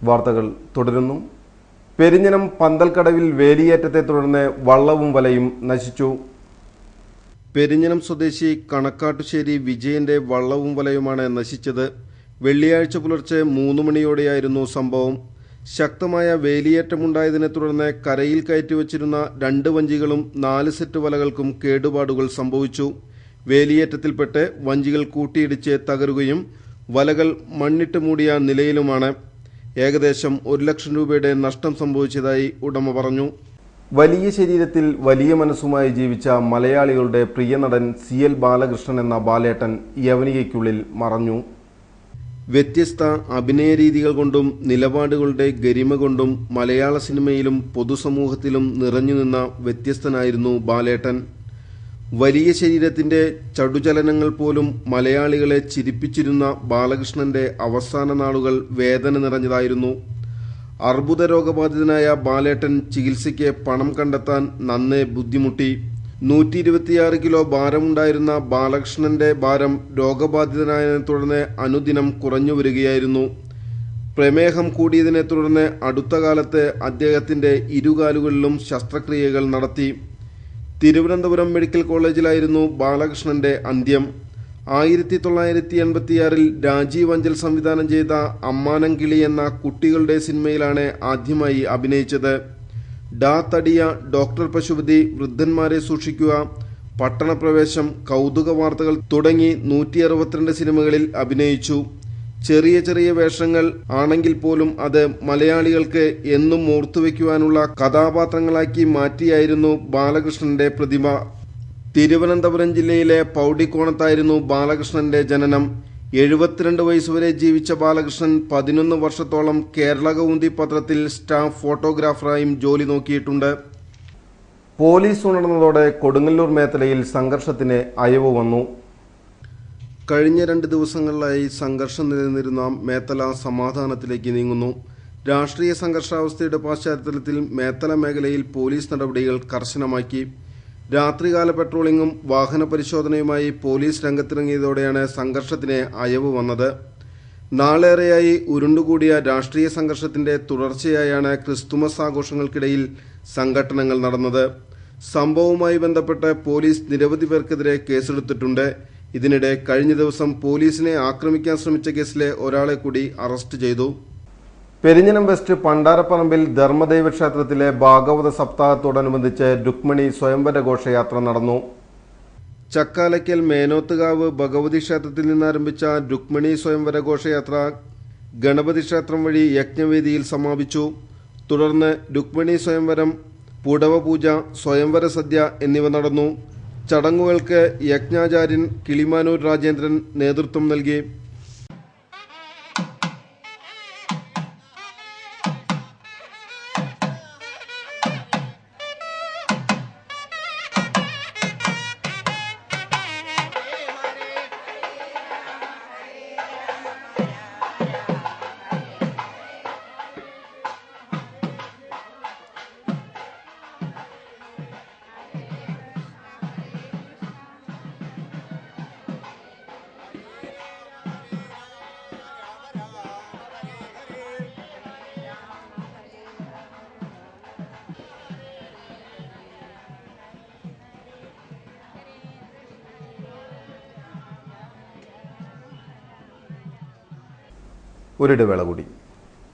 വാർത്തകൾ തുടരുന്നു. പെരിഞ്ഞനം പന്തൽക്കടവിൽ വേലിയേറ്റത്തെ തുടർന്ന് വള്ളവും വലയും നശിച്ചു. പെരിഞ്ഞനം സ്വദേശി കണക്കാട്ടുശ്ശേരി വിജയന്റെ വള്ളവും വലയുമാണ് നശിച്ചത്. വെള്ളിയാഴ്ച പുലർച്ചെ 3 മണിയോടെയായിരുന്നു സംഭവം. ശക്തമായ വേലിയേറ്റമുണ്ടായതിനെ തുടർന്ന് കരയിൽ കയറ്റിവച്ചിരുന്ന 2 വഞ്ചികളും 4 സെറ്റ് വലകൾക്കും കേടുപാടുകൾ സംഭവിച്ചു. വേലിയേറ്റത്തിൽപ്പെട്ട് വഞ്ചികൾ കൂട്ടിയിടിച്ച് തകരുകയും വലകൾ മണ്ണിട്ട് മൂടിയ നിലയിലുമാണ്. ഏകദേശം 1 ലക്ഷം രൂപയുടെ നഷ്ടം സംഭവിച്ചതായി ഉടമ പറഞ്ഞു. വലിയ ശരീരത്തിൽ വലിയ മനസ്സുമായി ജീവിച്ച മലയാളികളുടെ പ്രിയ നടൻ CL ബാലകൃഷ്ണൻ എന്ന ബാലേട്ടൻ യവനികയ്ക്കുള്ളിൽ മറഞ്ഞു. വ്യത്യസ്ത അഭിനയ രീതികൾ കൊണ്ടും നിലപാടുകളുടെ ഗരിമ കൊണ്ടും മലയാള സിനിമയിലും പൊതുസമൂഹത്തിലും നിറഞ്ഞുനിന്ന വ്യത്യസ്തനായിരുന്നു ബാലേട്ടൻ. വലിയ ശരീരത്തിന്റെ ചടുചലനങ്ങൾ പോലും മലയാളികളെ ചിരിപ്പിച്ചിരുന്ന ബാലകൃഷ്ണന്റെ അവസാന നാളുകൾ വേദന നിറഞ്ഞതായിരുന്നു. അർബുദ രോഗബാധിതനായ ബാലേട്ടൻ ചികിത്സയ്ക്ക് പണം കണ്ടെത്താൻ നന്നേ ബുദ്ധിമുട്ടി. 126 കിലോ ഭാരമുണ്ടായിരുന്ന ബാലകൃഷ്ണന്റെ ഭാരം രോഗബാധിതനായതിനെ തുടർന്ന് അനുദിനം കുറഞ്ഞു വരികയായിരുന്നു. പ്രമേഹം കൂടിയതിനെ തുടർന്ന് അടുത്ത കാലത്ത് അദ്ദേഹത്തിന്റെ ഇരുകാലുകളിലും ശസ്ത്രക്രിയകൾ നടത്തി. തിരുവനന്തപുരം മെഡിക്കൽ കോളേജിലായിരുന്നു ബാലകൃഷ്ണന്റെ അന്ത്യം. 1986 രാജീവ് അഞ്ചൽ സംവിധാനം ചെയ്ത അമ്മാനങ്കിളി എന്ന കുട്ടികളുടെ സിനിമയിലാണ് ആദ്യമായി അഭിനയിച്ചത്. ഡാ തടിയ, ഡോക്ടർ പശുപതി, വൃദ്ധന്മാരെ സൂക്ഷിക്കുക, പട്ടണപ്രവേശം, കൗതുക വാർത്തകൾ തുടങ്ങി 162 സിനിമകളിൽ അഭിനയിച്ചു. ചെറിയ ചെറിയ വേഷങ്ങൾ ആണെങ്കിൽ പോലും അത് മലയാളികൾക്ക് എന്നും ഓർത്തുവെക്കുവാനുള്ള കഥാപാത്രങ്ങളാക്കി മാറ്റിയായിരുന്നു ബാലകൃഷ്ണന്റെ പ്രതിഭ. തിരുവനന്തപുരം ജില്ലയിലെ പൗടിക്കോണത്തായിരുന്നു ബാലകൃഷ്ണന്റെ ജനനം. 72 വയസ്സുവരെ ജീവിച്ച ബാലകൃഷ്ണൻ 11 വർഷത്തോളം കേരള കൗമുദി പത്രത്തിൽ സ്റ്റാഫ് ഫോട്ടോഗ്രാഫറായും ജോലി നോക്കിയിട്ടുണ്ട്. പോലീസ് ഉണർന്നതോടെ കൊടുങ്ങല്ലൂർ മേഖലയിൽ സംഘർഷത്തിന് അയവ് വന്നു. കഴിഞ്ഞ 2 ദിവസങ്ങളിലായി സംഘർഷം നിലനിന്നിരുന്ന മേത്തല സമാധാനത്തിലേക്ക് നീങ്ങുന്നു. രാഷ്ട്രീയ സംഘർഷാവസ്ഥയുടെ പശ്ചാത്തലത്തിൽ മേത്തല മേഖലയിൽ പോലീസ് നടപടികൾ കർശനമാക്കി. രാത്രികാല പെട്രോളിംഗും വാഹന പരിശോധനയുമായി പോലീസ് രംഗത്തിറങ്ങിയതോടെയാണ് സംഘർഷത്തിന് അയവ് വന്നത്. നാളേറെയായി ഉരുണ്ടുകൂടിയ രാഷ്ട്രീയ സംഘർഷത്തിന്റെ തുടർച്ചയായാണ് ക്രിസ്തുമസ് ആഘോഷങ്ങൾക്കിടയിൽ സംഘട്ടനങ്ങൾ നടന്നത്. സംഭവവുമായി ബന്ധപ്പെട്ട് പോലീസ് നിരവധി പേർക്കെതിരെ കേസെടുത്തിട്ടുണ്ട്. ഇതിനിടെ കഴിഞ്ഞ ദിവസം പോലീസിനെ ആക്രമിക്കാൻ ശ്രമിച്ച കേസിലെ ഒരാളെ കൂടി അറസ്റ്റ് ചെയ്തു. പെരിഞ്ഞനം വെസ്റ്റ് പണ്ടാരപ്പറമ്പിൽ ധർമ്മദൈവ ക്ഷേത്രത്തിലെ ഭാഗവത സപ്താഹത്തോടനുബന്ധിച്ച് രുക്മിണി സ്വയംവര ഘോഷയാത്ര നടന്നു. ചക്കാലയ്ക്കൽ മേനോത്തുകാവ് ഭഗവതി ക്ഷേത്രത്തിൽ നിന്നാരംഭിച്ച രുക്മിണി സ്വയംവര ഘോഷയാത്ര ഗണപതി ക്ഷേത്രം വഴി യജ്ഞവേദിയിൽ സമാപിച്ചു. തുടർന്ന് രുക്മിണി സ്വയംവരം, പുടവ പൂജ, സ്വയംവര സദ്യ എന്നിവ നടന്നു. ചടങ്ങുകൾക്ക് യജ്ഞാചാര്യൻ കിളിമാനൂർ രാജേന്ദ്രൻ നേതൃത്വം നൽകി. ഒരിടവേള കൂടി.